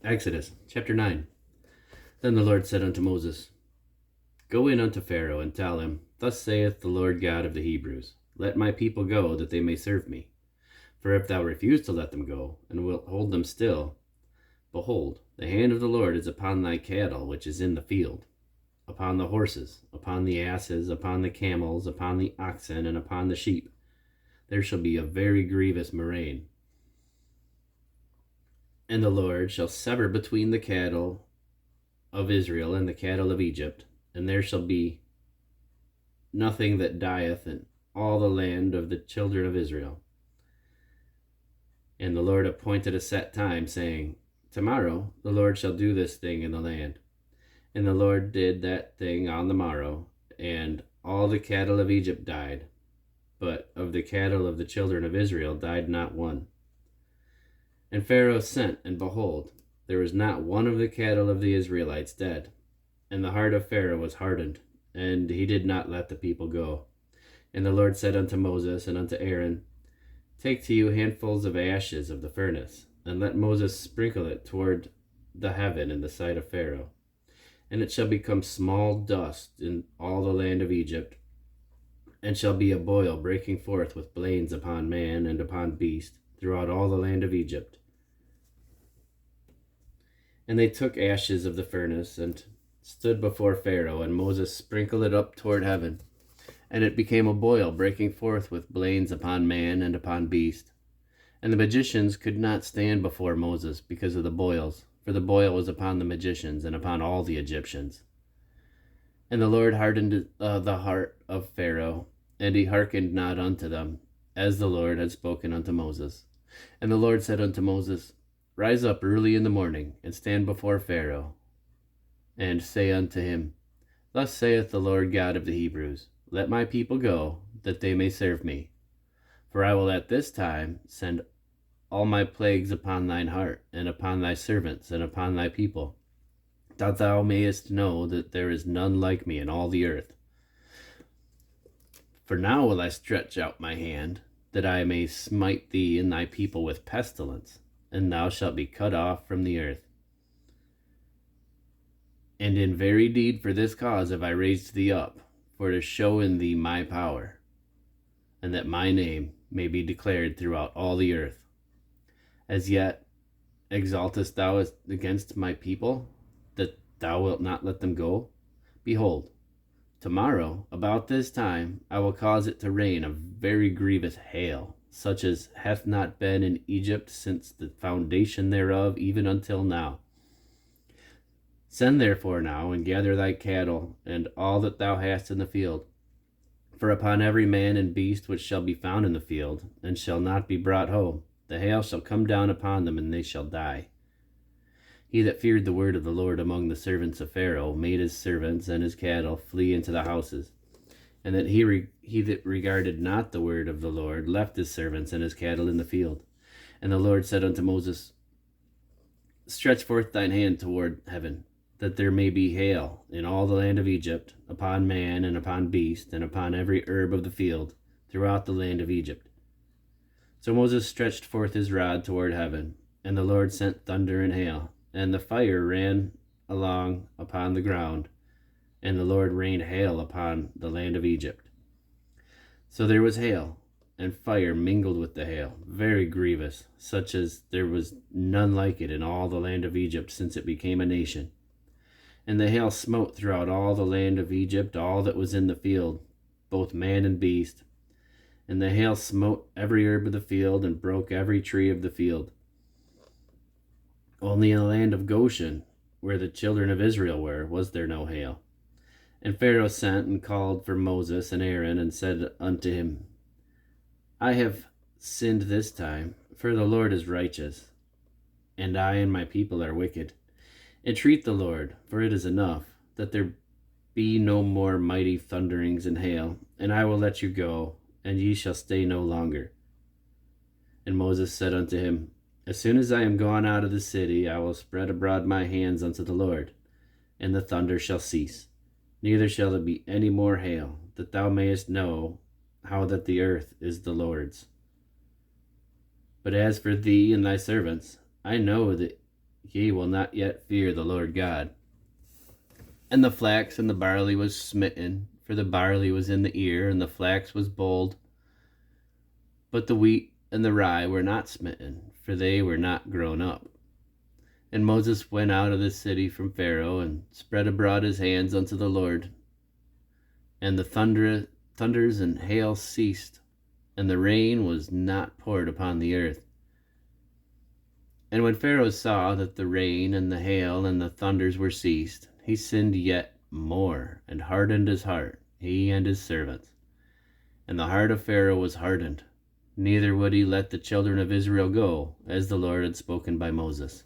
Exodus chapter 9. Then the Lord said unto Moses, Go in unto Pharaoh, and tell him, Thus saith the Lord God of the Hebrews, Let my people go, that they may serve me. For if thou refuse to let them go, and wilt hold them still, behold, the hand of the Lord is upon thy cattle which is in the field, upon the horses, upon the asses, upon the camels, upon the oxen, and upon the sheep. There shall be a very grievous murrain. And the Lord shall sever between the cattle of Israel and the cattle of Egypt, and there shall be nothing that dieth in all the land of the children of Israel. And the Lord appointed a set time, saying, Tomorrow the Lord shall do this thing in the land. And the Lord did that thing on the morrow, and all the cattle of Egypt died, but of the cattle of the children of Israel died not one. And Pharaoh sent, and behold, there was not one of the cattle of the Israelites dead. And the heart of Pharaoh was hardened, and he did not let the people go. And the Lord said unto Moses and unto Aaron, Take to you handfuls of ashes of the furnace, and let Moses sprinkle it toward the heaven in the sight of Pharaoh. And it shall become small dust in all the land of Egypt, and shall be a boil breaking forth with blains upon man and upon beast throughout all the land of Egypt. And they took ashes of the furnace, and stood before Pharaoh, and Moses sprinkled it up toward heaven. And it became a boil breaking forth with blains upon man and upon beast. And the magicians could not stand before Moses because of the boils, for the boil was upon the magicians and upon all the Egyptians. And the Lord hardened the heart of Pharaoh, and he hearkened not unto them, as the Lord had spoken unto Moses. And the Lord said unto Moses, Rise up early in the morning, and stand before Pharaoh, and say unto him, Thus saith the Lord God of the Hebrews, Let my people go, that they may serve me. For I will at this time send all my plagues upon thine heart, and upon thy servants, and upon thy people, that thou mayest know that there is none like me in all the earth. For now will I stretch out my hand, that I may smite thee and thy people with pestilence, and thou shalt be cut off from the earth. And in very deed for this cause have I raised thee up, for to show in thee my power, and that my name may be declared throughout all the earth. As yet exaltest thou against my people, that thou wilt not let them go? Behold, tomorrow about this time I will cause it to rain a very grievous hail, such as hath not been in Egypt since the foundation thereof, even until now. Send therefore now, and gather thy cattle, and all that thou hast in the field. For upon every man and beast which shall be found in the field, and shall not be brought home, the hail shall come down upon them, and they shall die. He that feared the word of the Lord among the servants of Pharaoh made his servants and his cattle flee into the houses. And that he that regarded not the word of the Lord left his servants and his cattle in the field. And the Lord said unto Moses, Stretch forth thine hand toward heaven, that there may be hail in all the land of Egypt, upon man and upon beast, and upon every herb of the field, throughout the land of Egypt. So Moses stretched forth his rod toward heaven, and the Lord sent thunder and hail, and the fire ran along upon the ground, and the Lord rained hail upon the land of Egypt. So there was hail, and fire mingled with the hail, very grievous, such as there was none like it in all the land of Egypt since it became a nation. And the hail smote throughout all the land of Egypt all that was in the field, both man and beast. And the hail smote every herb of the field, and broke every tree of the field. Only in the land of Goshen, where the children of Israel were, was there no hail. And Pharaoh sent and called for Moses and Aaron, and said unto him, I have sinned this time, for the Lord is righteous, and I and my people are wicked. Entreat the Lord, for it is enough, that there be no more mighty thunderings and hail, and I will let you go, and ye shall stay no longer. And Moses said unto him, As soon as I am gone out of the city, I will spread abroad my hands unto the Lord, and the thunder shall cease, neither shall there be any more hail, that thou mayest know how that the earth is the Lord's. But as for thee and thy servants, I know that ye will not yet fear the Lord God. And the flax and the barley was smitten, for the barley was in the ear, and the flax was bold. But the wheat and the rye were not smitten, for they were not grown up. And Moses went out of the city from Pharaoh, and spread abroad his hands unto the Lord. And the thunders and hail ceased, and the rain was not poured upon the earth. And when Pharaoh saw that the rain and the hail and the thunders were ceased, he sinned yet more, and hardened his heart, he and his servants. And the heart of Pharaoh was hardened, neither would he let the children of Israel go, as the Lord had spoken by Moses.